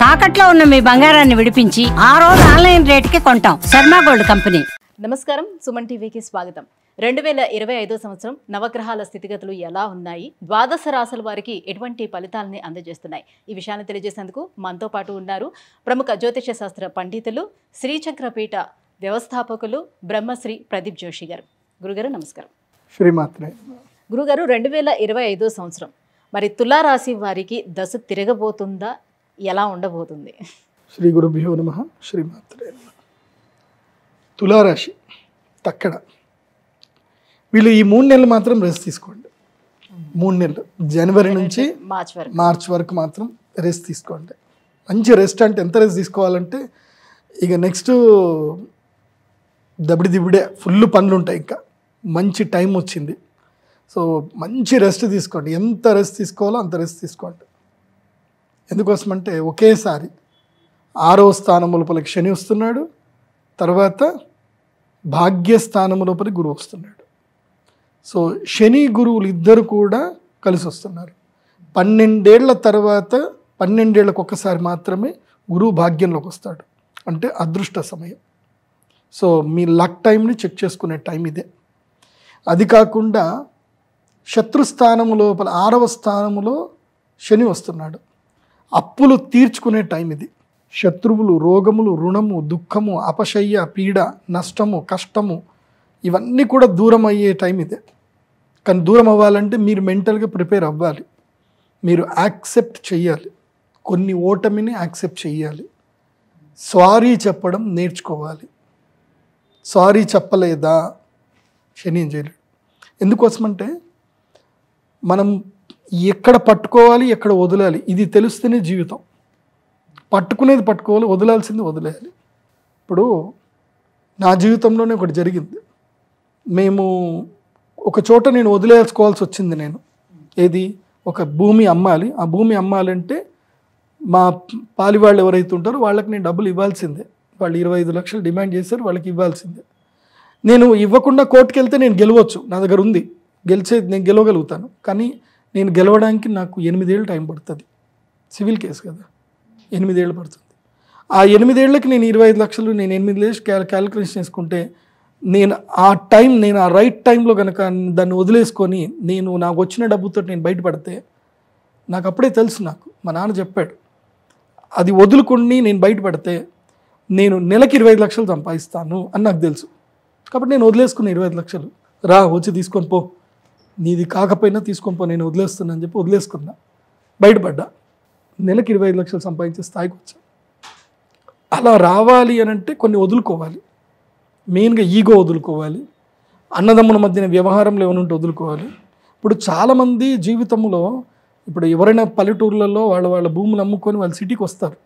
తాకట్లో ఉన్న మీ బంగారాన్ని విడిపించి ఆ రోజు ఆన్లైన్ రేటుకి కొంటాం. Sharma gold company. నమస్కారం, సుమన్ టీవీకి స్వాగతం. 2025 సంవత్సరం నవగ్రహాల స్థితిగతులు ఎలా ఉన్నాయి, ద్వాదశ రాశుల వారికి ఎటువంటి ఫలితాలని అందజేస్తున్నాయి, ఈ విషయాన్ని తెలియజేసేందుకు మనతో పాటు ఉన్నారు ప్రముఖ జ్యోతిష శాస్త్ర పండితులు, శ్రీచక్రపీఠ వ్యవస్థాపకులు బ్రహ్మశ్రీ ప్రదీప్ జోషి గారు. గురుగారు నమస్కారం. శ్రీమాత్రే. గురుగారు, 2025 సంవత్సరం మరి తులారాశి వారికి దశ తిరగబోతుందా, ఎలా ఉండబోతుంది? శ్రీ గురుభ్యో నమః. శ్రీమాత్రే. తులారాశి తక్కడ వీళ్ళు ఈ 3 నెలలు మాత్రం రెస్ట్ తీసుకోండి. 3 నెలలు జనవరి నుంచి మార్చ్ వరకు మాత్రం రెస్ట్ తీసుకోండి. మంచి రెస్ట్ అంటే ఎంత రెస్ట్ తీసుకోవాలంటే ఇక నెక్స్ట్ దబిడి దిబిడే ఫుల్ పనులు ఉంటాయి. ఇంకా మంచి టైం వచ్చింది. సో మంచి రెస్ట్ తీసుకోండి. ఎంత రెస్ట్ తీసుకోవాలో అంత రెస్ట్ తీసుకోండి. ఎందుకోసమంటే ఒకేసారి 6వ స్థానం లోపలికి శని వస్తున్నాడు, తర్వాత భాగ్యస్థానం లోపలికి గురువు వస్తున్నాడు. సో శని గురువులు ఇద్దరు కూడా కలిసి వస్తున్నారు. 12 ఏళ్ల తర్వాత 12 ఏళ్ళకు ఒక్కసారి మాత్రమే గురువు భాగ్యంలోకి వస్తాడు, అంటే అదృష్ట సమయం. సో మీ లక్ టైంని చెక్ చేసుకునే టైం ఇదే. అది కాకుండా శత్రుస్థానము లోపల 6వ స్థానములో శని వస్తున్నాడు. అప్పులు తీర్చుకునే టైం ఇది. శత్రువులు, రోగములు, రుణము, దుఃఖము, అపశయ్య, పీడ, నష్టము, కష్టము ఇవన్నీ కూడా దూరం అయ్యే టైం ఇదే. కానీ దూరం అవ్వాలంటే మీరు మెంటల్గా ప్రిపేర్ అవ్వాలి. మీరు యాక్సెప్ట్ చెయ్యాలి. కొన్ని ఓటమిని యాక్సెప్ట్ చెయ్యాలి. సారీ చెప్పడం నేర్చుకోవాలి. సారీ చెప్పలేదా శని ఏం చేయలేడు. ఎందుకోసమంటే మనం ఎక్కడ పట్టుకోవాలి, ఎక్కడ వదలాలి ఇది తెలుస్తేనే జీవితం. పట్టుకునేది పట్టుకోవాలి, వదలాల్సింది వదిలేయాలి. ఇప్పుడు నా జీవితంలోనే ఒకటి జరిగింది. మేము ఒక చోట నేను వదిలేసుకోవాల్సి వచ్చింది. నేను ఏది ఒక భూమి అమ్మాలి. ఆ భూమి అమ్మాలంటే మా పాలి వాళ్ళు ఎవరైతే ఉంటారో వాళ్ళకి నేను డబ్బులు ఇవ్వాల్సిందే. వాళ్ళు 25 లక్షలు డిమాండ్ చేశారు, వాళ్ళకి ఇవ్వాల్సిందే. నేను ఇవ్వకుండా కోర్టుకు వెళ్తే నేను గెలవచ్చు, నా దగ్గర ఉంది, నేను గెలవగలుగుతాను. కానీ నేను గెలవడానికి నాకు 8 ఏళ్ళు టైం పడుతుంది. సివిల్ కేసు కదా, 8 ఏళ్ళు పడుతుంది. ఆ 8 ఏళ్ళకి నేను 25 లక్షలు నేను 8 ఏళ్ళు క్యాలిక్యులేషన్ చేసుకుంటే నేను ఆ రైట్ టైంలో కనుక దాన్ని వదిలేసుకొని నాకు వచ్చిన డబ్బుతో నేను బయటపడితే, నాకు అప్పుడే తెలుసు, నాకు మా నాన్న చెప్పాడు, అది వదులుకొని నేను బయటపడితే నేను నెలకి 25 లక్షలు సంపాదిస్తాను అని నాకు తెలుసు. కాబట్టి నేను వదిలేసుకున్న 25 లక్షలు, రా వచ్చి తీసుకొని పో, నీది కాకపోయినా తీసుకొని పో, నేను వదిలేస్తున్నా అని చెప్పి వదిలేసుకున్నా. బయటపడ్డా, నెలకి 25 లక్షలు సంపాదించే స్థాయికి వచ్చా. అలా రావాలి అని అంటే కొన్ని వదులుకోవాలి. మెయిన్గా ఈగో వదులుకోవాలి. అన్నదమ్ముల మధ్యన వ్యవహారంలో ఏమైనా ఉంటే వదులుకోవాలి. ఇప్పుడు చాలామంది జీవితంలో ఇప్పుడు ఎవరైనా పల్లెటూర్లలో వాళ్ళ భూములు అమ్ముకొని వాళ్ళు సిటీకి వస్తారు.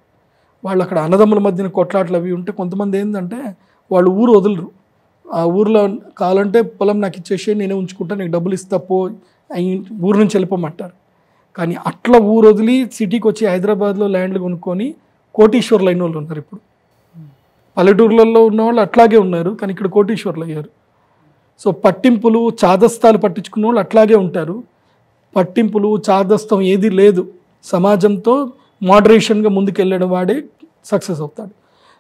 వాళ్ళు అక్కడ అన్నదమ్ముల మధ్యన కొట్లాట్లు అవి ఉంటే కొంతమంది ఏంటంటే వాళ్ళు ఊరు వదలరు. ఆ ఊర్లో కావాలంటే పొలం నాకు ఇచ్చేసి నేనే ఉంచుకుంటా, నీకు డబ్బులు ఇస్తా పో, ఊరు నుంచి వెళ్ళిపోమంటారు. కానీ అట్లా ఊరు వదిలి సిటీకి వచ్చి హైదరాబాద్లో ల్యాండ్లు కొనుక్కొని కోటీశ్వర్లు అయిన వాళ్ళు ఉన్నారు. ఇప్పుడు పల్లెటూర్లలో ఉన్నవాళ్ళు అట్లాగే ఉన్నారు, కానీ ఇక్కడ కోటీశ్వర్లు అయ్యారు. సో పట్టింపులు, చాదస్తాలు పట్టించుకున్న వాళ్ళు అట్లాగే ఉంటారు. పట్టింపులు, చాదస్తం ఏది లేదు. సమాజంతో మోడరేషన్గా ముందుకెళ్ళడం వాడే సక్సెస్ అవుతాడు.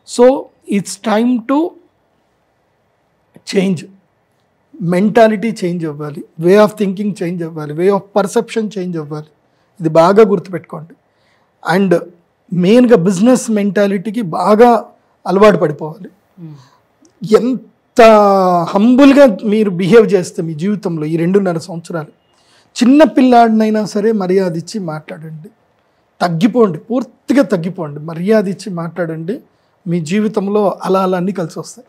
So it's time to change. Mentality change అవ్వాలి, వే ఆఫ్ థింకింగ్ చేంజ్ అవ్వాలి, వే ఆఫ్ పర్సెప్షన్ చేంజ్ అవ్వాలి. ఇది బాగా గుర్తుపెట్టుకోండి. అండ్ మెయిన్గా బిజినెస్ మెంటాలిటీకి బాగా అలవాటు పడిపోవాలి. ఎంత హంబుల్గా మీరు బిహేవ్ చేస్తే మీ జీవితంలో ఈ 2.5 సంవత్సరాలు, చిన్న పిల్లాడినైనా సరే మర్యాద ఇచ్చి మాట్లాడండి. తగ్గిపోండి, పూర్తిగా తగ్గిపోండి, మర్యాద ఇచ్చి మాట్లాడండి. మీ జీవితంలో అలా అన్నీ కలిసి వస్తాయి.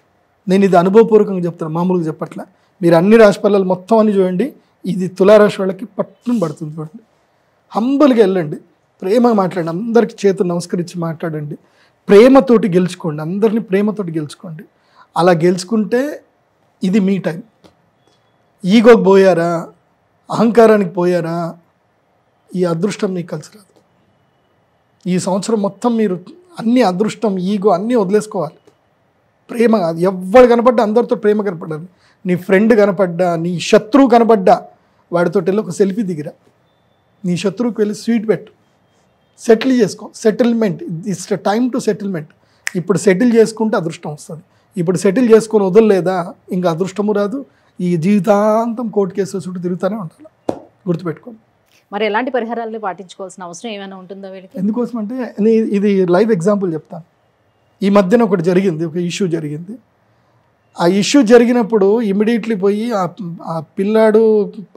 నేను ఇది అనుభవపూర్వకంగా చెప్తాను, మామూలుగా చెప్పట్లే. మీరు అన్ని రాశి ఫలాలు మొత్తం అని చూడండి, ఇది తులారాశి వాళ్ళకి పట్టును పడుతుంది. చూడండి, హంబుల్గా వెళ్ళండి, ప్రేమగా మాట్లాడండి, అందరికీ చేతులు నమస్కరించి మాట్లాడండి, ప్రేమతోటి గెలుచుకోండి, అందరినీ ప్రేమతోటి గెలుచుకోండి. అలా గెలుచుకుంటే ఇది మీ టైం. ఈగోకి పోయారా, అహంకారానికి పోయారా, ఈ అదృష్టం మీకు కలిసి రాదు. ఈ సంవత్సరం మొత్తం మీరు అన్ని అదృష్టం, ఈగో అన్నీ వదిలేసుకోవాలి. ప్రేమ, ఎవరు కనపడ్డా అందరితో ప్రేమ కనపడాలి. నీ ఫ్రెండ్ కనపడ్డా, నీ శత్రువు కనపడ్డా వాడితో వెళ్ళి ఒక సెల్ఫీ దిగిరా. నీ శత్రువుకి వెళ్ళి స్వీట్ పెట్టు, సెటిల్ చేసుకో. Settlement, it's time to settlement. ఇప్పుడు సెటిల్ చేసుకుంటే అదృష్టం వస్తుంది. ఇప్పుడు సెటిల్ చేసుకొని వదలలేదా ఇంకా అదృష్టము రాదు. ఈ జీవితాంతం కోర్టు కేసు చుట్టూ తిరుగుతూనే ఉండాలి, గుర్తుపెట్టుకోండి. మరి ఎలాంటి పరిహారాలు పాటించుకోవాల్సిన అవసరం ఏమైనా ఉంటుందో వీళ్ళకి? ఎందుకోసం అంటే ఇది లైవ్ ఎగ్జాంపుల్ చెప్తాను. ఈ మధ్యన ఒకటి జరిగింది, ఒక ఇష్యూ జరిగింది. ఆ ఇష్యూ జరిగినప్పుడు ఇమీడియట్లీ పోయి ఆ పిల్లాడు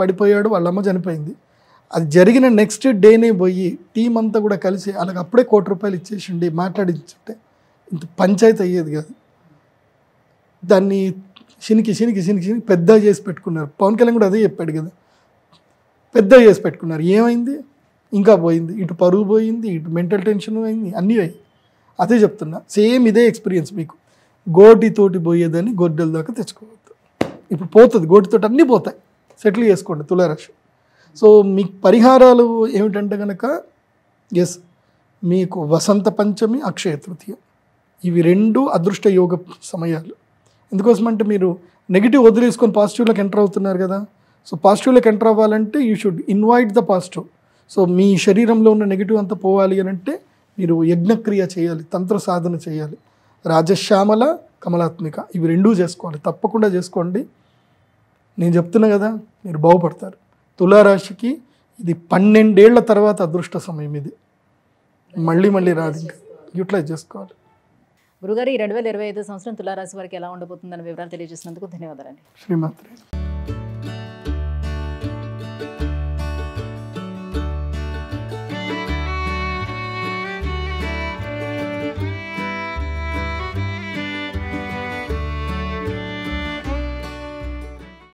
పడిపోయాడు, వాళ్ళ అమ్మ చనిపోయింది. అది జరిగిన నెక్స్ట్ డేనే పోయి టీం అంతా కూడా కలిసి అలాగ అప్పుడే ₹1,00,00,000 ఇచ్చేసిండి మాట్లాడించుంటే ఇంత పంచాయతీ అయ్యేది కాదు. దాన్ని చినికి పెద్ద చేసి పెట్టుకున్నారు. పవన్ కళ్యాణ్ కూడా అదే చెప్పాడు కదా, పెద్ద చేసి పెట్టుకున్నారు. ఏమైంది? ఇంకా పోయింది, ఇటు పరువు పోయింది, ఇటు మెంటల్ టెన్షన్ అయింది, అన్నీ అయ్యి. అదే చెప్తున్నా, సేమ్ ఇదే ఎక్స్పీరియన్స్ మీకు. గోటితోటి పోయేదని గొడ్డల దాకా తెచ్చుకోవద్దు. ఇప్పుడు పోతుంది, గోటితోటి అన్నీ పోతాయి. సెటిల్ చేసుకోండి తులారాశి. సో మీకు పరిహారాలు ఏమిటంటే కనుక మీకు వసంత పంచమి, అక్షయ తృతీయ, ఇవి 2 అదృష్ట యోగ సమయాలు. ఎందుకోసమంటే మీరు నెగిటివ్ వదిలేసుకొని పాజిటివ్లోకి ఎంటర్ అవుతున్నారు కదా. సో పాజిటివ్లోకి ఎంటర్ అవ్వాలంటే you should invite the positive. So మీ శరీరంలో ఉన్న నెగిటివ్ అంతా పోవాలి అని అంటే మీరు యజ్ఞక్రియ చేయాలి, తంత్ర సాధన చేయాలి. రాజశ్యామల, కమలాత్మిక, ఇవి 2 చేసుకోవాలి, తప్పకుండా చేసుకోండి. నేను చెప్తున్నా కదా, మీరు బాగుపడతారు. తులారాశికి ఇది 12 ఏళ్ల తర్వాత అదృష్ట సమయం. ఇది మళ్ళీ రాదు, ఇంకా యూటిలైజ్ చేసుకోవాలి. గురుగారు, ఈ 2025 సంవత్సరం తులారాశి వారికి ఎలా ఉండబోతుందన్న వివరాలు తెలియజేసినందుకు ధన్యవాదాలండి. శ్రీమాత్రే.